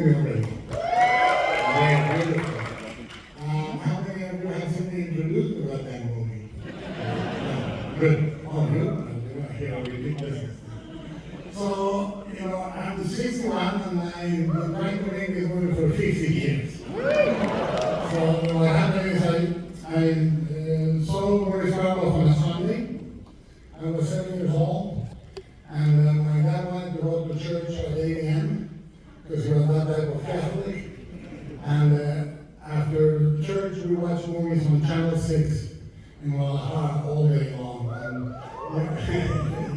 movie already. Very beautiful. How many of you have seen me introduced to that damn movie? Good. Oh, good. You know, ridiculous. So, I'm 61 and I've been trying to make this movie for 50 years. So what happened is I saw Mary Shelley on a Sunday. I was 7 years old, and my dad wanted to go to church at 8 a.m. because he was that type of Catholic. And after church, we watched movies on Channel 6 in Guadalajara all day long. And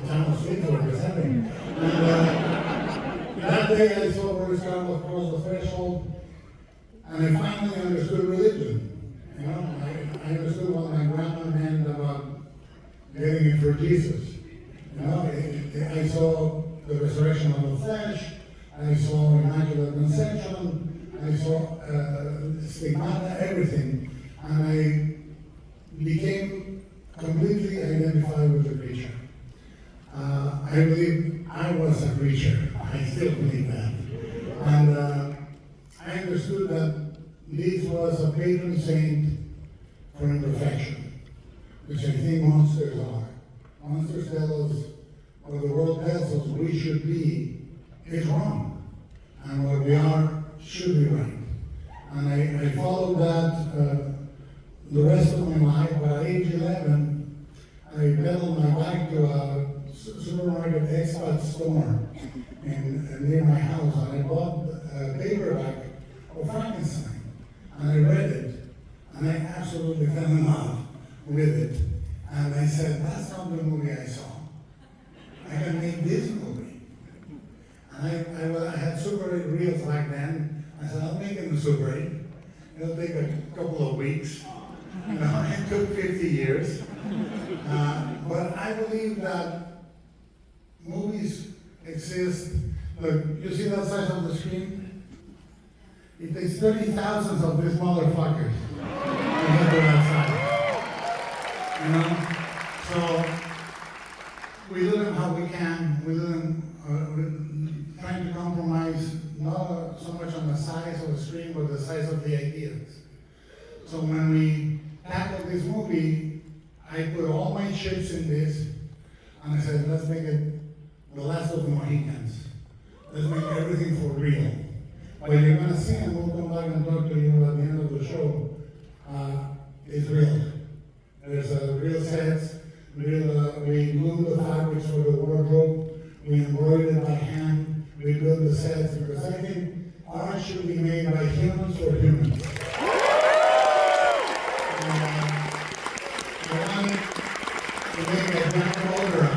Channel 6 was presenting. And that day I saw Mary Shelley across the threshold, and I finally understood religion. I understood what my grandma meant about getting it for Jesus. I saw the resurrection of the flesh, I saw Immaculate Conception, I saw stigmata, everything, and I became completely identified with the creature. I believe I was a creature. I still believe that. And I understood that this was a patron saint for imperfection, which I think monsters are. Monsters tell us what the world tells us we should be is wrong, and what we are should be right. And I followed that the rest of my life. But at age 11, I pedaled my bike to a supermarket expat store near my house, and I bought a paperback of Frankenstein, and I read it, and I absolutely fell in love with it. And I said, that's not the movie I saw. I can make this movie. And I had Super 8 reels back then. I said, I'll make it in Super 8. It'll take a couple of weeks. It took 50 years. But I believe that movies exist. Look, you see that size of the screen? It takes 30,000 of these motherfuckers to get to that size. So we do them how we can. We do them trying to compromise not so much on the size of the screen, but the size of the ideas. So when we tackled this movie, I put all my chips in this, and I said, let's make it the last of the Mohicans. Let's make everything for real. What you're going to see, and we'll come back and talk to you at the end of the show, is real. There's real sets, we glue the fabrics for the wardrobe, we embroider it by hand, we build the sets, because I think art should be made by humans for humans. I wanted to make a grand order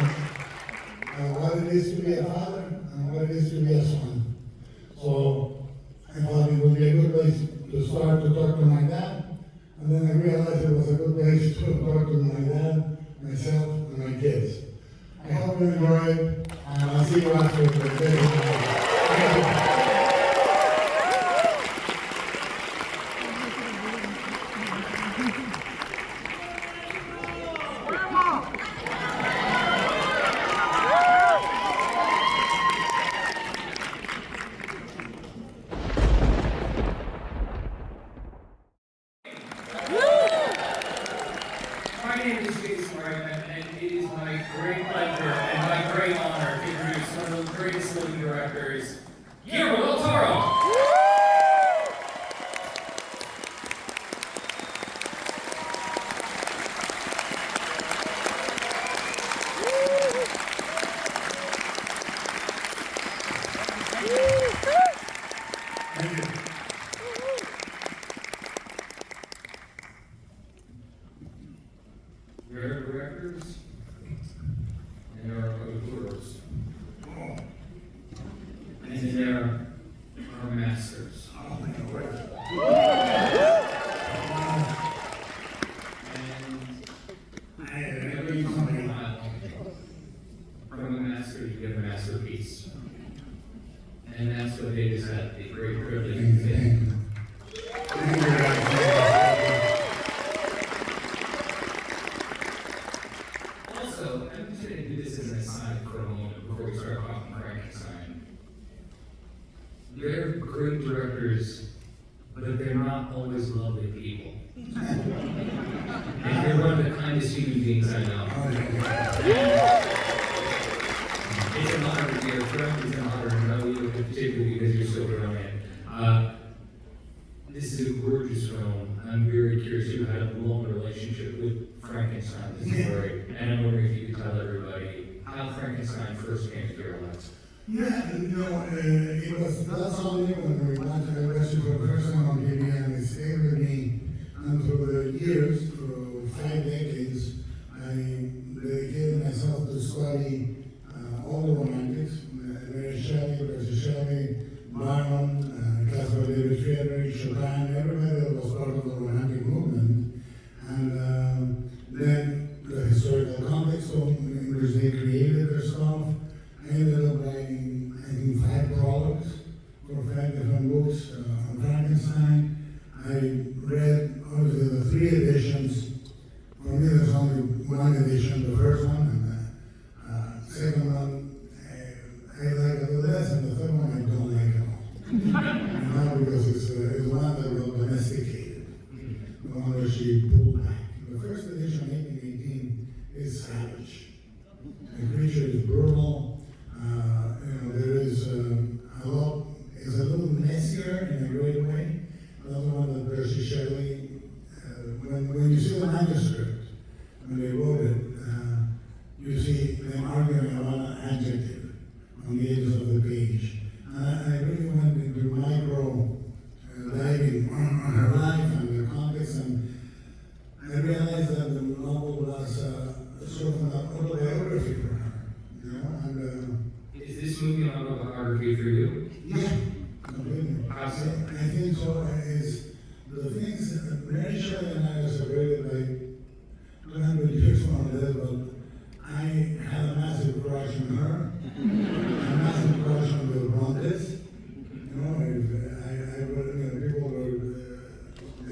what it is to be a father and what it is to be a son. So I thought it would be a good place to start to talk to my dad. And then I realized it was a good place to talk to my dad, myself, and my kids. I hope you enjoy it, and I'll see you after the day. Thank you. My name is Jason Reitman, and it is my great pleasure and my great honor to introduce one of the greatest living directors, Guillermo del Toro. There are directors, and there are auteurs, and there are masters. And every mile from a master, you get a masterpiece. And that's what it is at the great privilege of being. Also, I'm just going to do this as an aside for a moment before we start talking Frankenstein. They're great directors, but they're not always lovely people. And you're one of the kindest human beings I know. It's an honor to be your friend. It's an honor to know you, particularly because you're so brilliant. This is a gorgeous film. I'm very curious. You had a long relationship with Frankenstein, the story, and I'm wondering if you could tell everybody how Frankenstein first came to your life. Yeah, it was not only when we went to the West for the first time on TV, and it stayed with me. And through the years, through 5 decades, I dedicated myself to study all the romantics, Mary Shelley, Shelley, Byron, Classical David Friedrich, Chopin, everybody that was part of the romantic movement. And then the historical context in which they created their stuff. I ended up writing, I think, 5 prologues for 5 different books on Frankenstein. I read, obviously, the 3 editions. For me, there's only 1 edition, the first one, and the second one, I like a little less, and the third one, I don't like at all. Now, because it's one that was domesticated, the one where she pulled back. The first edition, 1818, is savage. The creature is brutal. There is a lot, it's a little messier in a great way. Another one that Mary Shelley, when you see the manuscript, when they wrote it, you see them arguing about an adjective on the edges of the page. I really went into micro diving on her life and the context, and I realized that the novel was sort of an autobiography for her. Is this movie an autobiography for you? Yeah, completely. How so? I think so. Is the things Mary Shelley and I are separated by 200 years more or less, but I had a massive crush on her, a massive crush on the Brontes. People were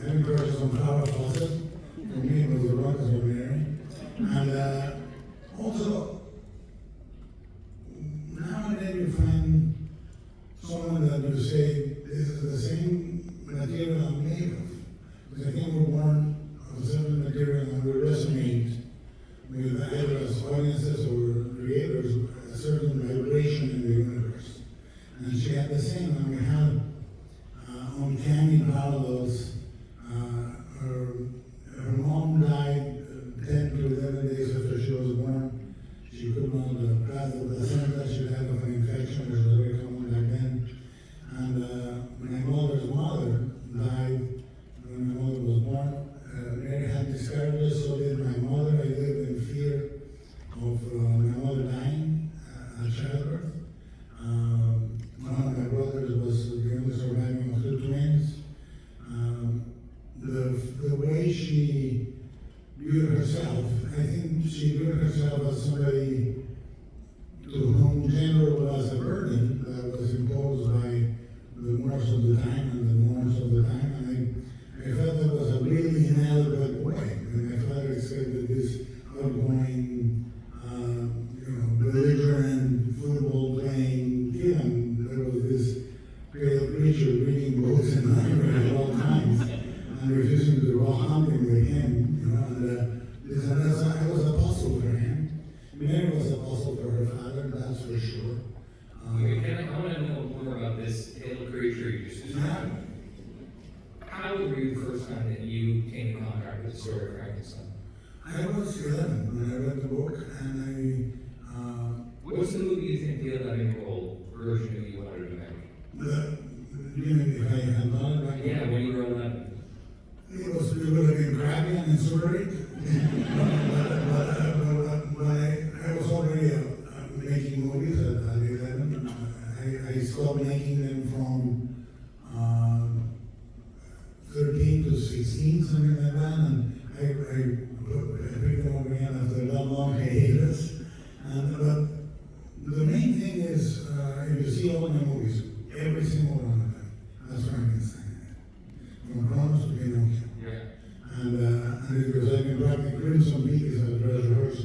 having crushes on Flower Fawcett. For me, it was the Brontes or Mary. And also, now and then you find someone that you say, this is the same material I'm made of. Because I think we're born of a certain material and we resonate with either as audiences or creators a certain vibration in the universe. And she had the same, and we had uncanny parallels. Her mom died 10 to 11 days after she was born. She could not pass the placenta. She died of an infection, which was very common back then. And my mother's mother died when my mother was born. Mary had miscarriages, so did my mother. I lived in fear of my mother dying at childbirth. One of my brothers was the only surviving of 2 twins. The way she viewed herself, I think she viewed herself as somebody to whom gender was a burden that was imposed by the mores of the time and the norms of the time. And I felt that was a really inadequate way. And my father expected this outgoing, belligerent, football-playing kid, and there was this pale creature reading books and library at all times, and refusing to go hunting with him. I was a puzzle for him. Mary was a puzzle for her father, that's for sure. I want to know more about this pale creature you just described. How old were you the first time that you came in contact with the story of Frankenstein? I was 11 when I read the book, and What's the movie you think the 11-year-old version of you wanted to make? You mean if I had done it back then? Yeah, when you were 11. It would have been crappy and insurgent, but I was already making movies at 11. I stopped making them from 13 to 16, something like that, and I picked them up again after that long hiatus. But the main thing is, if you see all my movies, every single one of them has Frankenstein. From Kronos to Pinocchio. Yeah. And because I've been practicing Crimson Peak as a dress rehearsal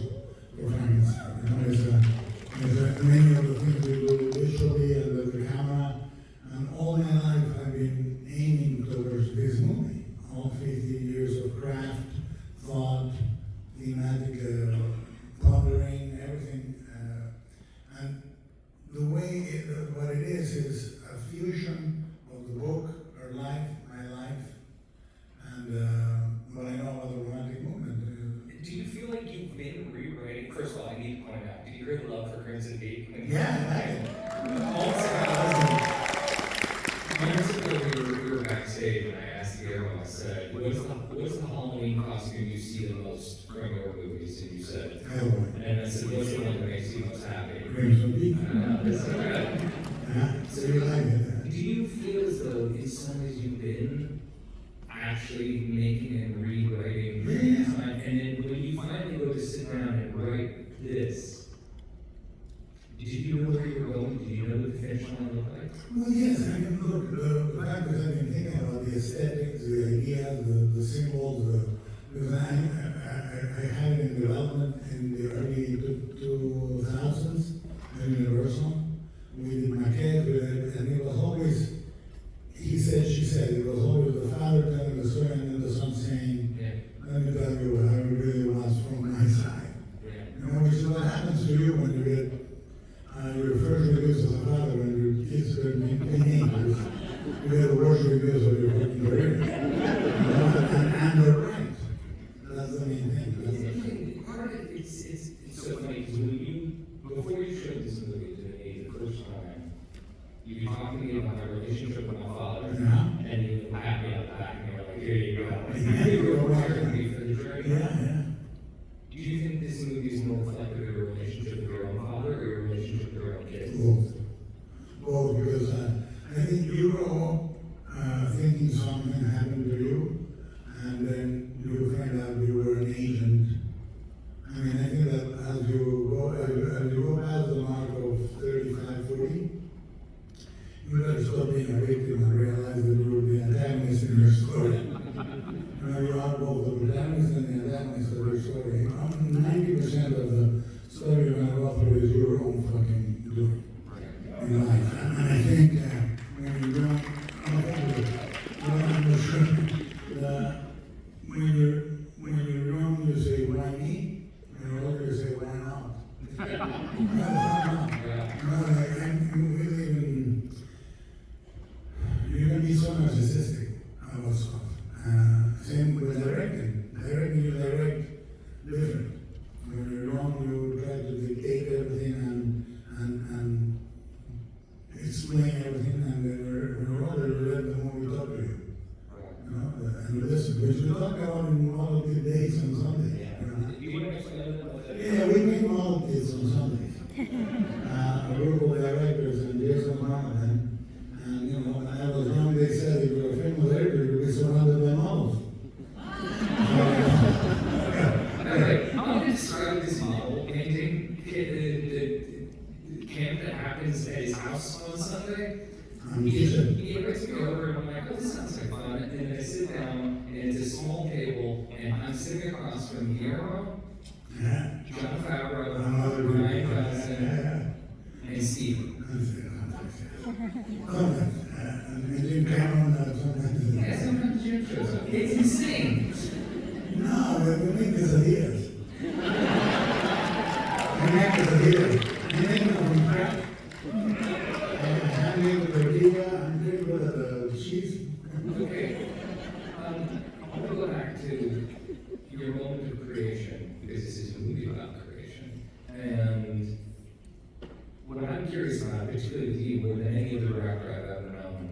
Years ago, we were backstage, and I asked Guillermo, I said, what's the Halloween costume you see the most from your movies? And you said, and I said, what's the one that makes you most happy? Crimson Peak. That's so good. So you like it? Do you feel as though in some ways you've been actually making and rewriting time, and then when you finally go to sit down and write this, did you know where you were going? Did you know what the finish line looked like? Well, yes, I mean, look, the fact is I've been thinking about the aesthetics, the ideas, the symbols, because I had it in development in the early 2000s at Universal. We did maquettes with it, and it was always, he said, she said, it was always the father telling the story and then the son saying, let me tell you what I really was from my side. You know, which is what happens to you when you get your first reviews as a father when your kids are teenagers. You get the worst reviews of your fucking career. And they're right. That's the main thing. Part of it, it's so funny because before you showed this movie to me the first time, you were talking to me about my relationship with my father, and you pat me on the back and you were like, here you go. You were preparing me for the journey. Do you think this movie is more reflective of your relationship with your own father or your relationship with your own kids? Both, because I think you grow thinking something happened to you, and then you find out you were an agent. I mean, I think that as you go past the mark of 35, 40, you gotta stop being a victim and realize that you were the antagonist in your story. You know, you are both the protagonist and the antagonist of your story. 90% of the story you're gonna go through is your own fucking doing in life. And I think when you don't, I'm sure that when you're young, you say, why me? When you're older, you say, why not? You can be so narcissistic about stuff. Same with directing. Directing, you direct different. When you're young, you try to dictate everything and explain everything, and when you're older, you let the movie talk to you. You know, and you listen, which we talk about in all of the days on Sunday. You know? Yeah, we make all of this on Sundays. A group of directors and Jason Reitman, and you know, when I was young, they said if you're a famous director, you'll be surrounded by models. How would you describe this model painting, the camp that happens at his house on Sunday? He brings me over and I'm like, oh, this sounds like fun. And then I sit down and it's a small table and I'm sitting across from Guillermo, John Favreau, Ryan Johnson, and Steve. And Jim Cameron sometimes. Yeah, sometimes Jim shows up. It's insane. No, we make quesadillas. We make quesadillas. We make them from scratch. I make the tortilla, I'm pretty good at the cheese. Okay. I want to go back to your moment of creation, because this is a movie about creation. And what I'm curious about, particularly with you, more than any other director I've ever known,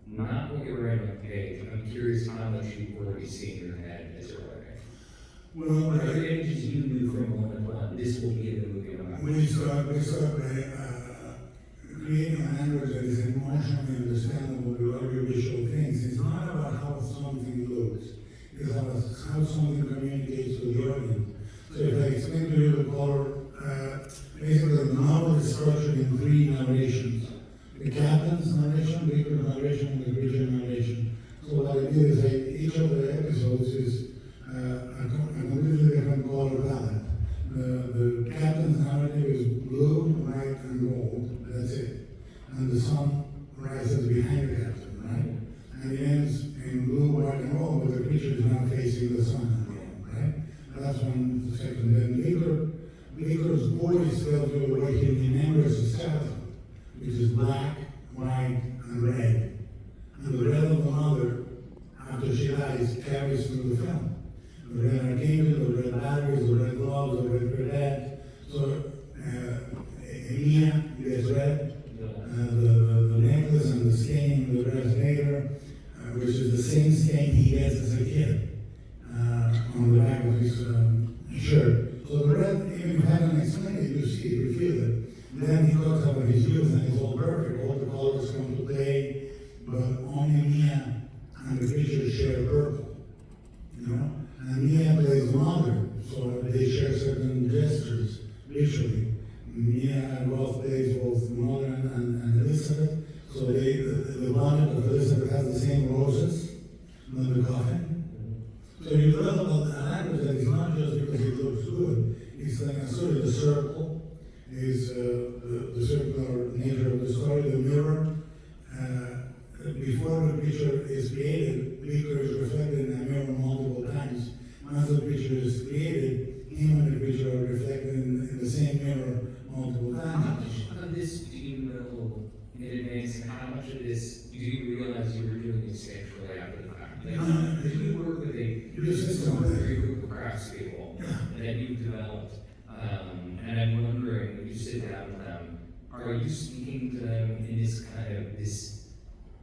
not what you're writing on page, I'm curious how much you've already seen in your head as you're writing. Well, Are there images you knew from moment one, this will be the movie about? we start by creating a language that is emotionally understandable to audiovisual things. It's not about how something looks, it's about how something communicates to the audience. So if I explain to you the color, basically the novel is structured in three narrations. The captain's narration, Victor's narration, and the creature narration. So what I did is each of the episodes is a completely different color palette. The captain's narrative is blue, white, and gold. That's it. And the sun rises behind the captain. which is the same stain he gets as a kid on the back of his shirt. So the red, even if you haven't explained it, you see it, you feel it. Then he talks about his youth and it's all perfect. All the colors come to play, but only Mia and the creature share purple. You know? And Mia plays the mother, so they share certain gestures visually. Mia both plays both mother and Elizabeth, so the bonnet of Elizabeth has the same roses on the coffin. So you develop a language that is not just because it looks good, it's like a sort of the circle, is the circular nature of the story, the mirror. Before the picture is created, Victor is reflected in a mirror multiple times. Once the picture is created, him and the picture are reflected in the same mirror multiple How times. much of this do you know in advance, and how much of this do you realize you were doing instinctually after the fact? Like, did you work with a group of craftspeople that you've developed, and I'm wondering, when you sit down with them, are you speaking to them in this kind of this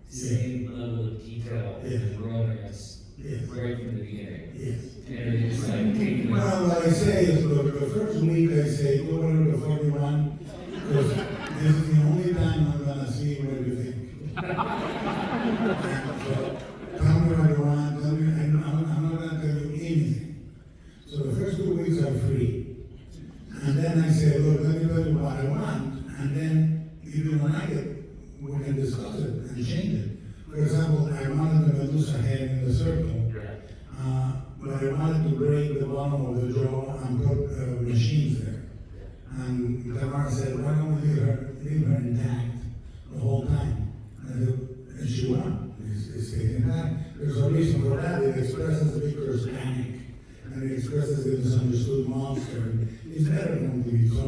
same level of detail and romance right from the beginning? Yes. And it's like taking Well, what I say is, look, the first week I say, do whatever the fuck you want, because this is the only time I'm gonna see what you think. So, tell me what you want, tell me, and I'm not gonna tell you anything. So the first 2 weeks are free. And then I say, look, let me tell you what I want, and then if you don't like it, we can discuss it and change it. For example, I wanted the Medusa head in the circle, but I wanted to break the bottom of the jaw and put machines there. And Tamara said, why don't we leave her intact the whole time? And I said, and she won. It stayed intact. There's a reason for that. It expresses Victor's panic, and it expresses the misunderstood monster. It's better than TV. So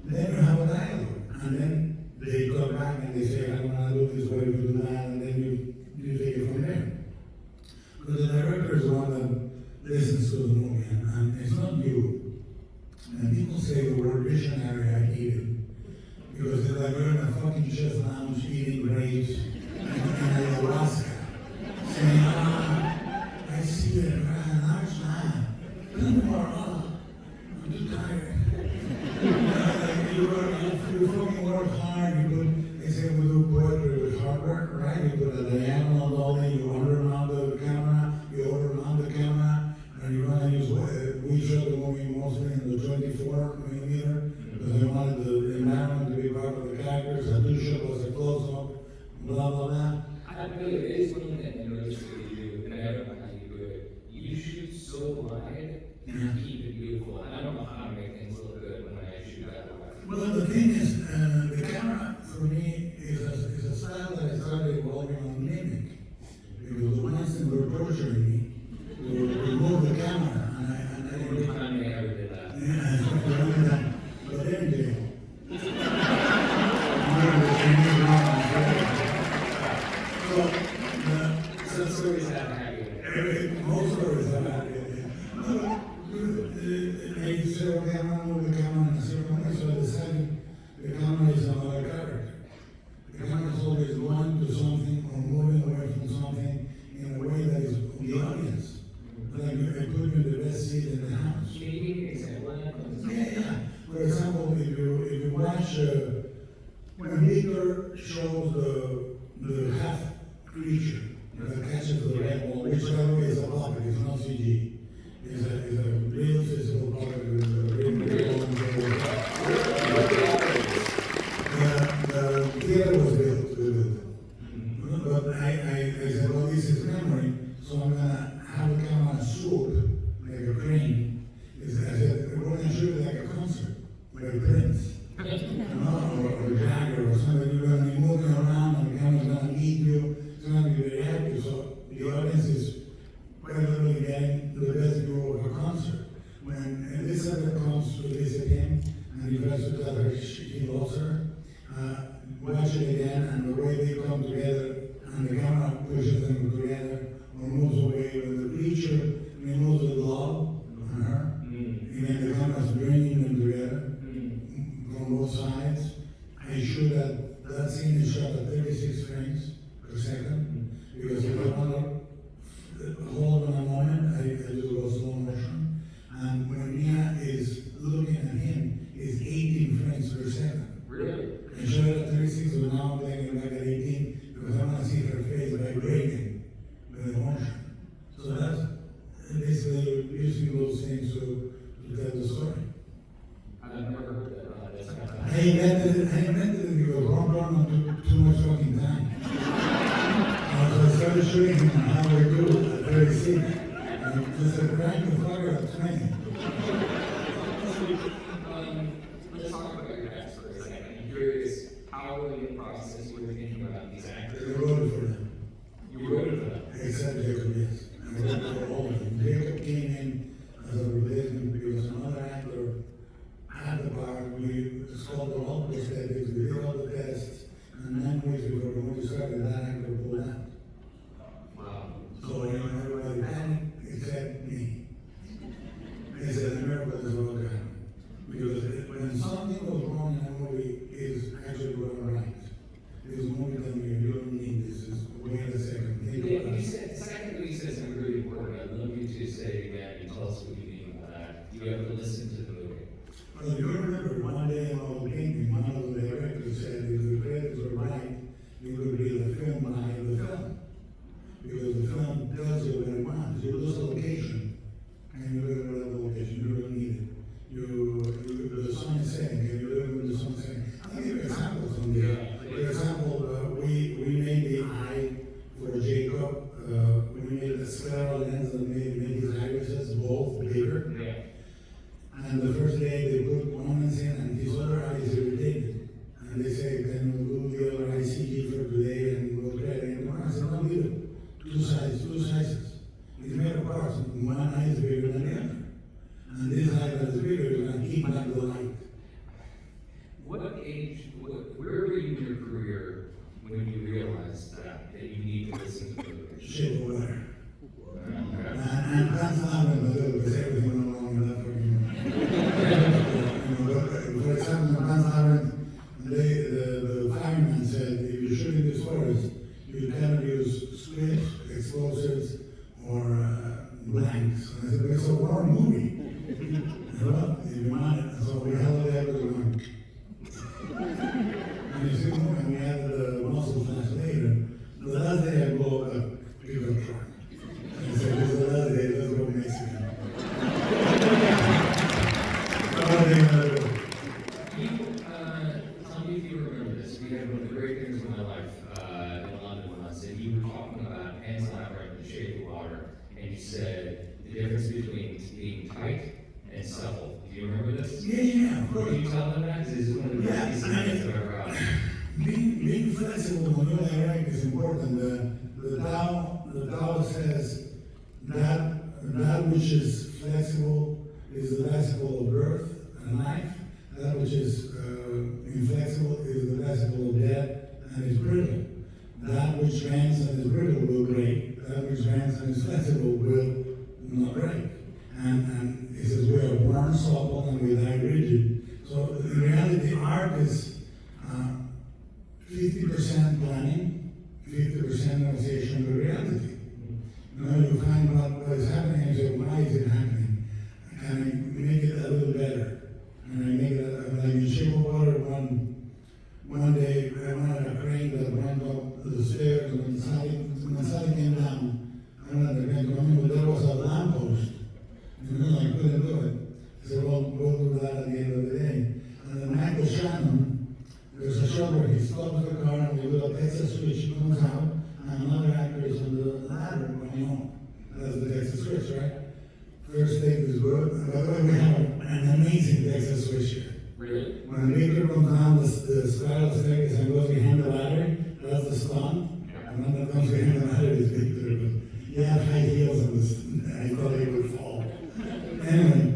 then you have a dialogue, and then they come back and they say, I don't want to do this, what if you do that, and then you take it from there. But the director is the one that listens to the movie, and it's not you. And people say the word visionary, I hate it. Because they're like, we're in a fucking chess lounge eating grapes and ayahuasca. Saying, I see it, and I'm sad. I'm too tired. You fucking work hard, they say we do poetry with hard work, right? You put a diagonal all in, you undermount the camera, you overmount the camera, and you're gonna use, we shot the movie mostly in the 24 millimeter, because we wanted the environment to be part of the characters, a two-shot was a close-up, blah, blah, blah. I really, it is one thing I noticed that you do, and I don't know how you do it. You shoot so wide, and keep it beautiful. And I don't know how to make things look good when I shoot that wide. Well, the thing is, the camera for me is a style that I started evolving on mimic. Because the ones that were torturing me to remove the camera, and I didn't Every time they ever did that. Yeah, but then jail. Some stories have happy. Most stories have happy. They said, okay, I'm gonna move the camera in a certain way, so I decided the camera is another character. The camera is always going to something or moving away from something in a way that is the audience. Like I put you in the best seat in the house. Can you give me an example of that? Yeah. For example, if you watch when Victor shows the half creature that catches the red ball, which by the way is a puppet, it's not CG. It's a real physical puppet with a real ball. The theater was built with it. But I said, well, this is memory, so I'm gonna have the camera swoop like a crane. I said, we're gonna shoot it like a concert, like a Prince, or a Jagger or something. You're gonna be moving around and the camera's gonna meet you. It's gonna be very active, so the audience is quite literally getting the best view of a concert. When was showing him how we do at 36. And just a crank the fucker at 20. Let's talk about your acts for a second. I'm curious how early in the process you were thinking about these actors. I wrote it for them. You wrote it for them? Except Jacob, yes. I wrote it for all of them. Jacob came in as a replacement because another actor had the part. It's called the whole prosthetics. We did all the tests, and 9 weeks before the movie started, that actor pulled out. Wow. So everybody panicked except me. They said the miracle is all gone. Because when something goes wrong in a movie, it's actually going right. Because the movie telling you, you don't need this. Wait a second. You said, secondly, you said something really important. I'd love you to say it again and tell us what you mean by that. You have to listen to the movie. Well, you remember one day when I was painting, one of the directors said if the credits were right, you would be the film behind the film. Because the film tells you what it wants. You lose a location, and you live in another location. You don't need it. The song is saying, and you live with the song saying. I'll give you examples on there. For example, we made the eye for Jacob. We made the scleral lens that made his irises both bigger. Yeah. And the first day they put one lens in, and his other eye is irritated. And they say, can we do the other eye CG for today, and we'll try it tomorrow? I said, no, leave it. Two sizes. It's made of parts. One eye is bigger than the other. And this eye that is bigger is going to keep back the light. What age, where were you in your career when you realized that you need to listen to the movie? Shit over there. Okay. And that's not in the middle, because everything went along with that for for example, in Van the fireman said, if you're shooting this forest, you cannot use squids, explosives, or blanks. And I said, but it's a war movie. If you want it, so we held it everyone. And you see, when we had the muscle flash later, the last day I go up, pick up a truck. And I said, this is the last day, let's go Mexican. Tell me if you remember this. We had one of the great things in my life in London once, and you were talking about hands elaborate in the shape of water, and you said the difference between being tight and supple. Do you remember this? Yeah, of course. Can you tell them that? Because this is one of the greatest things I've ever heard. Being flexible when you're direct is important. The Tao says that which is flexible is the vesicle of birth and life. That which is inflexible is the vesicle of death and is brittle. That which bends and is brittle will break. That which bends and is flexible will not break. And it says we are born supple and we die rigid. So in reality, art is 50% planning, 50% negotiation with reality. You find out what is happening and you say, why is it happening? Can I make it a little better? And I make it like in shape of water. One day I wanted a crane that went up the stairs, and when Sally came down, I wanted the crane to come in, but there was a lamppost. I couldn't do it. I said, well, we'll do that at the end of the day. And then Michael Shannon, there's a shot where he stops the car and we do a Texas switch, comes out, and another actor is on the ladder going home. That's the Texas switch, right? First take is good. And by the way, we have an amazing Texas switch here. Really? When Victor comes down the spiral staircase and goes behind the ladder, that's the stunt. And when that comes behind the ladder is Victor. But he had high heels and I thought he would fall. Anyway,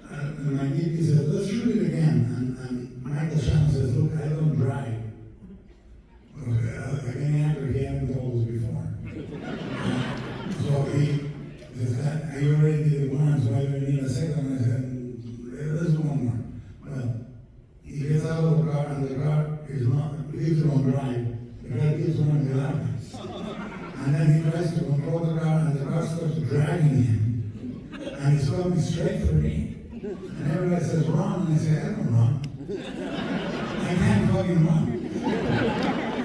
and my DP said, let's shoot it again. And Michael Shannon says, look, I don't drive. Okay, like any actor, he hadn't told us before. So he says, I already did it once, why do you need a second? I said, let's do one more. Well, he gets out of the car and the car is not, leaves it on drive. The car keeps running without him. And then he tries to control the car and the car starts dragging him. And he's coming straight for me. And everybody says, run. And I say, I don't run. I can't fucking run.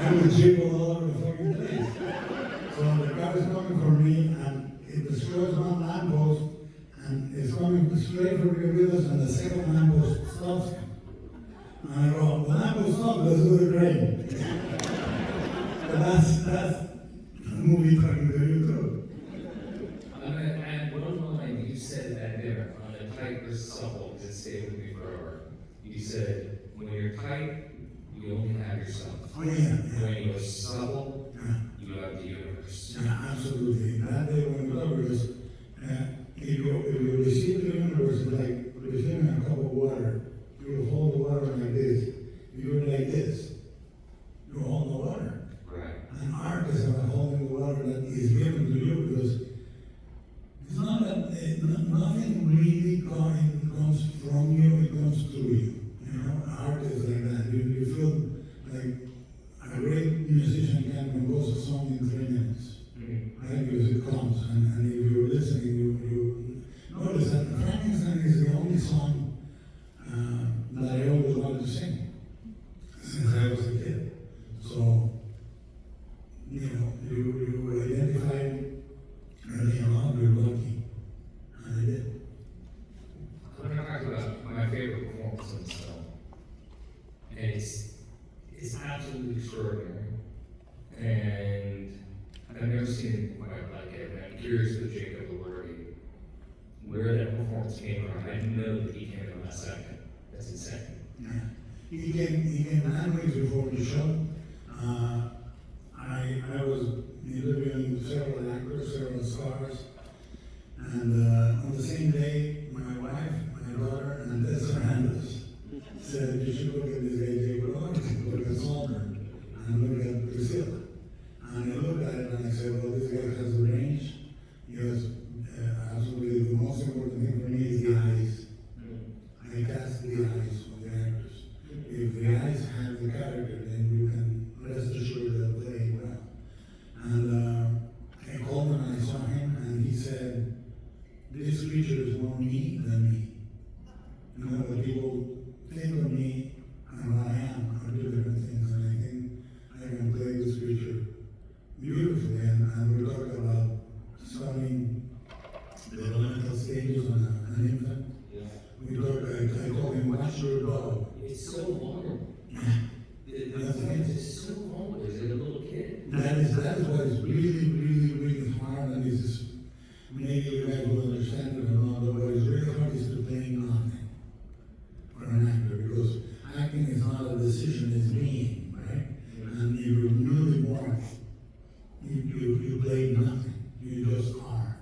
I would jiggle all over the fucking place. So the car is coming for me, and it destroys one lamppost, and it's coming straight for me with us, and the second lamppost stops him. And I go, the lamppost stopped, let's do the crane. But that's movie talking to you too. I'm gonna add one line you said at dinner on the tight versus supple that stayed with me forever. You said, when you're tight, you only have yourself. Oh yeah. When you're supple, Yeah. you have the universe. Yeah, absolutely. That day when we talk, because if you receive the universe, it's like receiving a cup of water. You hold the water like this. You're like this. You hold the water. Right. And art is about holding the water that is given to you, because it's not that nothing really comes from you, it comes through you. You know, art is like that. You feel like a great musician can compose a song in 3 minutes, right? Because it comes, and if you're listening, you notice that Frankenstein is the only song that I always wanted to sing since I was a kid. So, you know, you identify early on, you're lucky, and I did. I'm gonna talk about my favorite performance in this film. And it's absolutely extraordinary. And I've never seen anything quite like it. And I'm curious with Jacob Elordi, where that performance came from. I didn't know that he came in last second. That's insane. Yeah. He came 9 weeks before the show. I was interviewing several actors, several stars, and on the same day, my wife, my daughter, and Tessa Hernandez said, you should look at this guy, Jacob Elordi, look at Salter, and look at Priscilla. And I looked at it and I said, well, this guy has the range. He has absolutely the most important thing for me is the eyes. I cast the eyes of the actors. If the eyes have the character, then you can rest assured they'll play well. And I called him and I saw him, and he said, this creature is more me than me. You know, the people think of me and what I am are 2 different things, and I think I can play this creature beautifully. And we talked about studying the developmental stages on an infant. We talked, I told him, watch your dog. It's so vulnerable. Yeah. The performance is so vulnerable. Is it a little kid? That is what is really hard, and this is, maybe you guys will understand it or not, but what is really hard is to play nothing for an actor, because acting is not a decision, it's being, right? And if you're newly born, you play nothing, you just are.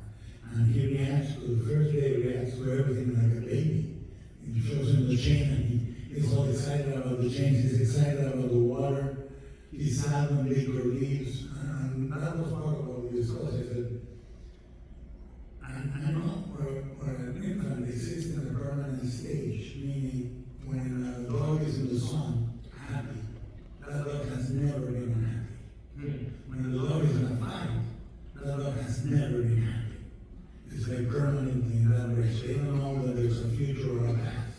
And he reacts to, the first day he reacts to everything like a baby. He shows him the chain and he's all excited about the chain, he's excited about the water, he's sad when Baker leaves, and that was part of what we discussed. I said, I know where an infant exists in a permanent stage, meaning when a dog is in the sun, happy, that dog has never been unhappy. When the dog is in a fight, that dog has never been happy. It's like permanently in that way. They don't know that there's a future or a past.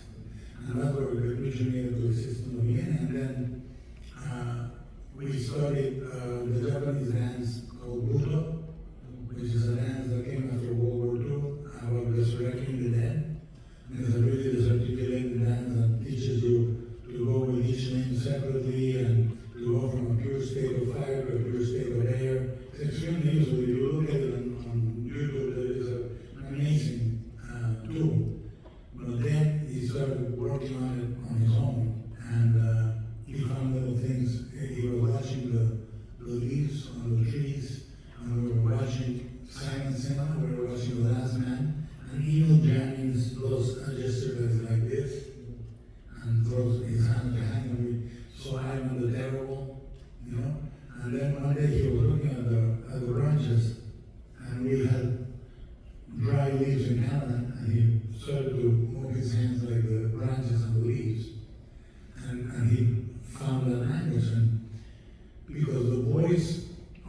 And that's where the creature needed to exist in the beginning. And then we studied the Japanese dance called Budo, which is a dance that came after World War II about resurrecting the dead. And it's a really disarticulated dance that teaches you to go with each limb separately and to go from a pure state of fire to a pure state of air. It's extremely useful. If you look at it on YouTube, there is an amazing tool. But then he started working on it on his own, and he found little things. He was watching the leaves on the trees, and we were watching silent cinema, we were watching The Last Man, and Neil Jennings does a gesture that is like this, and throws his hand behind him. We saw Ivan the Terrible, you know. And then one day he was looking at the branches, and we had dry leaves in Canada, and he started to move his hands like the branches and the leaves. And he found that language, and because the voice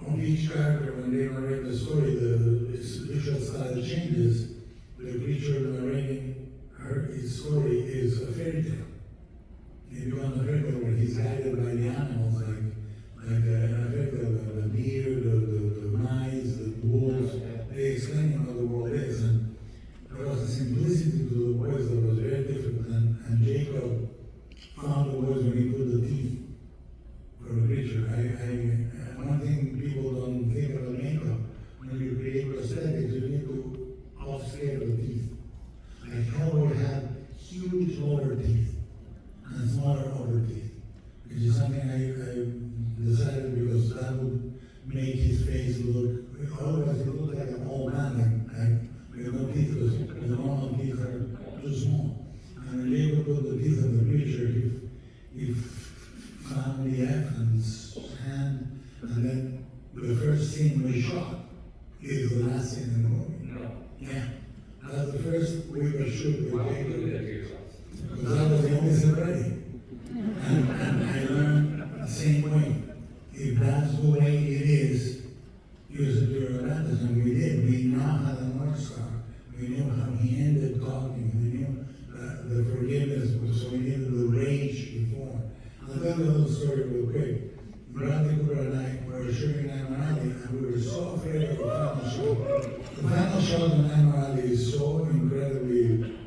of each character, when they narrate the story, the visual style changes. The creature narrating his story is a fairy tale. It becomes a fairy tale where he's guided by the animals, like a fairy tale, the deer, the mice, the wolves. They explain what the world is, and there was a simplicity to the voice that was very different. And Jacob found the voice when he put the teeth for the creature. One thing people don't think about makeup you look, otherwise you look like an old man, with no teeth, because the normal teeth are too small. And when they would put the teeth of the preacher, he found the F in his hand, and then the first scene we shot is the last scene in the movie. No. Yeah. That's the first we were shooting with Why would you Jacob. do that to yourself? Because I was the only celebrity. And I learned the same way. If that's the way it is, use it to your advantage. And we did. We now had a North Star. We knew how he ended talking. We knew the forgiveness, so we needed the rage before. I'll tell you a little story real quick. Bradley Cooper and I were shooting Emerald, and we were so afraid of the final shot. The final shot in Emerald is so incredibly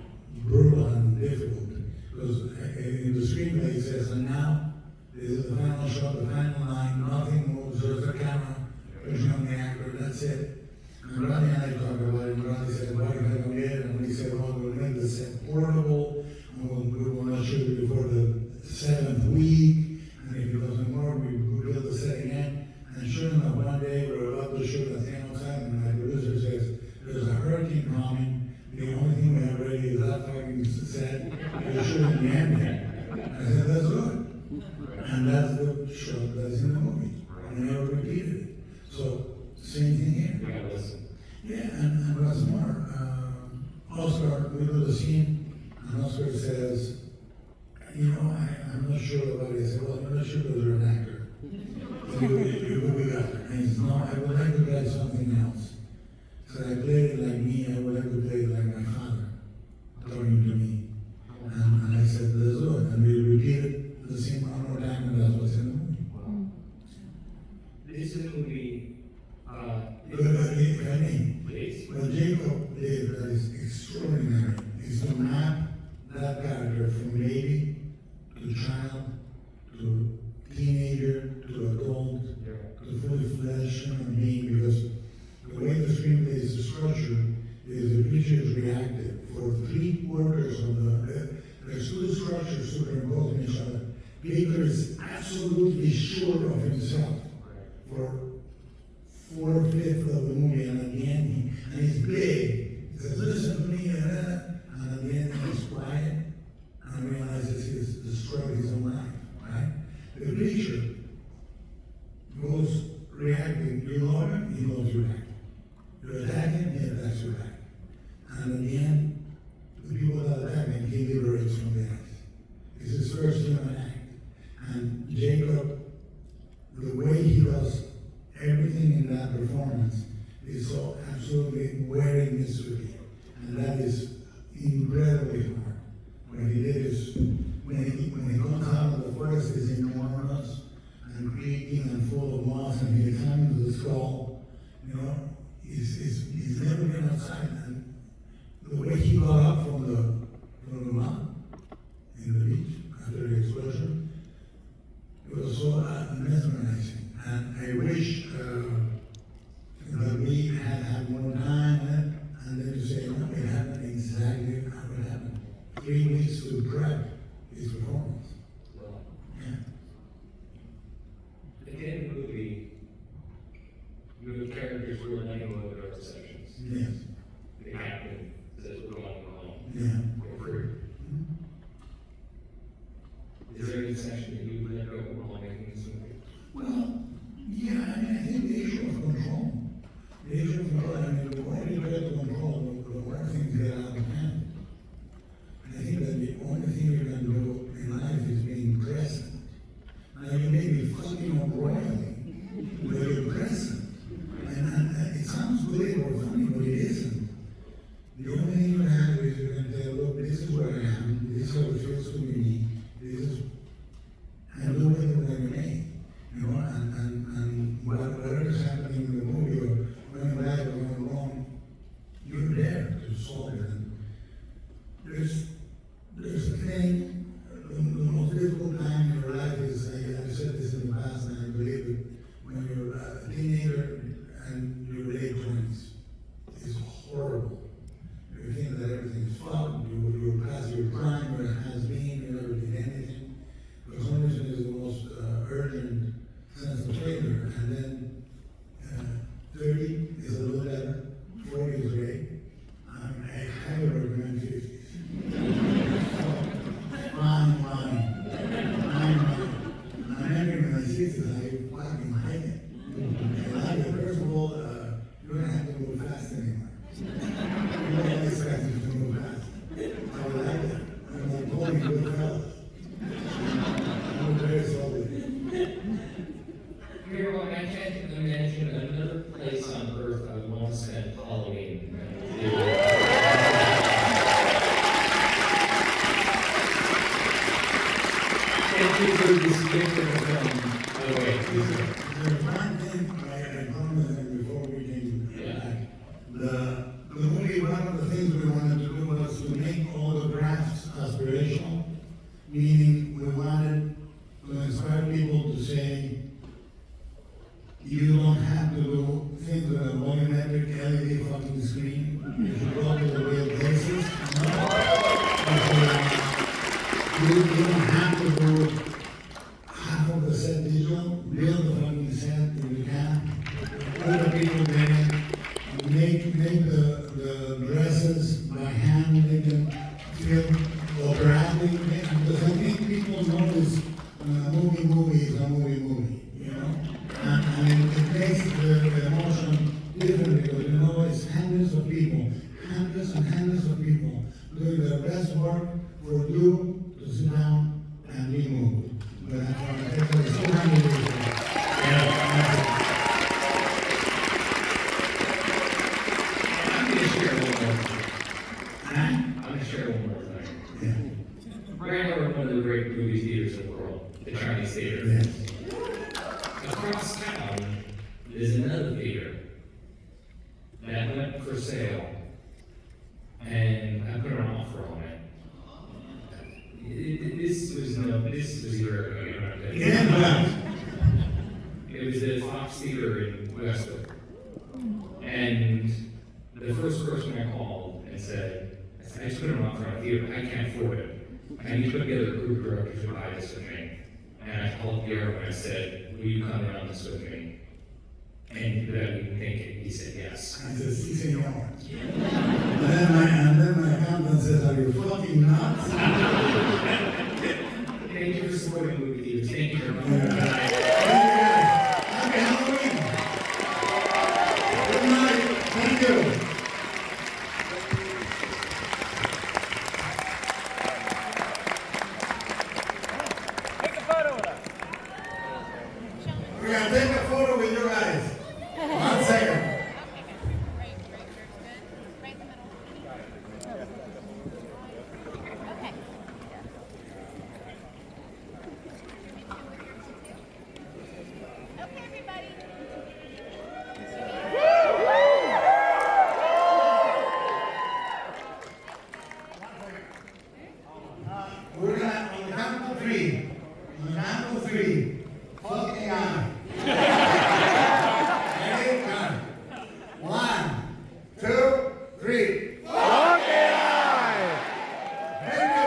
brutal and difficult. Because in the screenplay it says, and now, this is the final shot, the final line, nothing moves, there's the camera, pushing on the actor, that's it. And Ronnie and I talked about it, and Ronnie said, what if I don't get it? And we said, well, we'll make the set portable, and we will not shoot it before the 7th week, and if it doesn't work, we build the set again. And sure enough, one day we're about to shoot at the outside, and my producer says, there's a hurricane coming, the only thing we have ready is that fucking set, we're shooting the ending. I said, that's good. And that's the shot that's in the movie. And I never repeated it. So, same thing here. You gotta listen. Yeah, and what's more, Oscar, we do the scene, and Oscar says, you know, I'm not sure about it. I said, well, I'm not sure because you're an actor. You will be actor. And he says, no, I would like to try something else. So I played it like me, I would like to play it like my father, talking to me. And I said, let's do it. And we repeated the scene one more time, and that's what's in the movie. Wow. This is a movie, If I may, please. what Jacob did that is extraordinary is to map that character from baby to child to teenager to adult to fully fledged human being, because the way the screenplay is structured is the creature is reactive. For 3/4 of there's two structures superimposed on each other. Peter is absolutely sure of himself for 4/5 of the movie, and at the end, he's big. He says, listen to me, and at the end he's quiet and realizes he's destroyed his own life, right? The creature goes reacting. You love him, he loves you back. You attack him, he attacks you back. And at the end, the people that attack him, he liberates from the act. It's his first human act. And Jacob, the way he does everything in that performance is so absolutely wearing mystery. And that is incredibly hard. What he did is, when he comes out of the forest, he's enormous and creaking and full of moss, and he climbs the skull, you know, he's never been outside. And the way he got up from the mountain in the beach after the explosion, it was so mesmerizing. And I wish that we had more time, and then you say, no, it happened exactly how it happened. 3 weeks to prep his performance. Well, Yeah. at the end of the movie, you have characters who are letting go of their obsessions. Yes. The captain says, we're going home. Yeah. We're free. Is there any section that you would let go while making this movie? Well, yeah, I mean, I think the issue of control. The issue of control, I mean, the more you get to control, the more things get out of hand. I think that the only thing you can do in life is being present. Now, you may be fucking up royally, but you're present. And it sounds good or funny, but it isn't. want to spend Halloween. Thank you for this gift of the film. By the way, There's one thing I promised him before we came back. The movie, one of the things we wanted to do was to make all the crafts aspirational, meaning we wanted to inspire people to say, you don't have to do things with a volumetric LED fucking screen. You should go to the real places. You don't have to do half of the set digital. Build the fucking set if you can. Put the people there. Make the dresses by hand. Make them feel operatic. Because I think people notice when a movie is a movie. You know. And it makes the emotion different because you know it's hundreds and hundreds of people doing their best work for you to sit down and be moved. But that's why I think it's 200 years ago. I'm going to share one more thing. Right now we're in one of the great movie theaters in the world, the Chinese Theater. Yes. Across town is another theater that went for sale, and I put an offer on it. This was a year ago. You don't have to. Yeah. It was the Fox Theater in Westwood, and the first person I called and said, I just put an offer on a theater. I can't afford it. I need to put together a group of directors to buy this with me. And I called Guillermo and I said, will you come around this with me? And without even thinking, he said yes. I said, sí, señor. And then my accountant says, are you fucking nuts? Thank you for supporting movie theaters. Thank you for coming. Thank you guys. Happy Halloween. Good night. Thank you. We're going to take a photo with you guys. 1 second. We're going to, on the count of three. On the count of three. Fuck AI. Ready? Go. 1, 2, 3. Fuck AI. Thank you.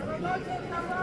Good night. Come on.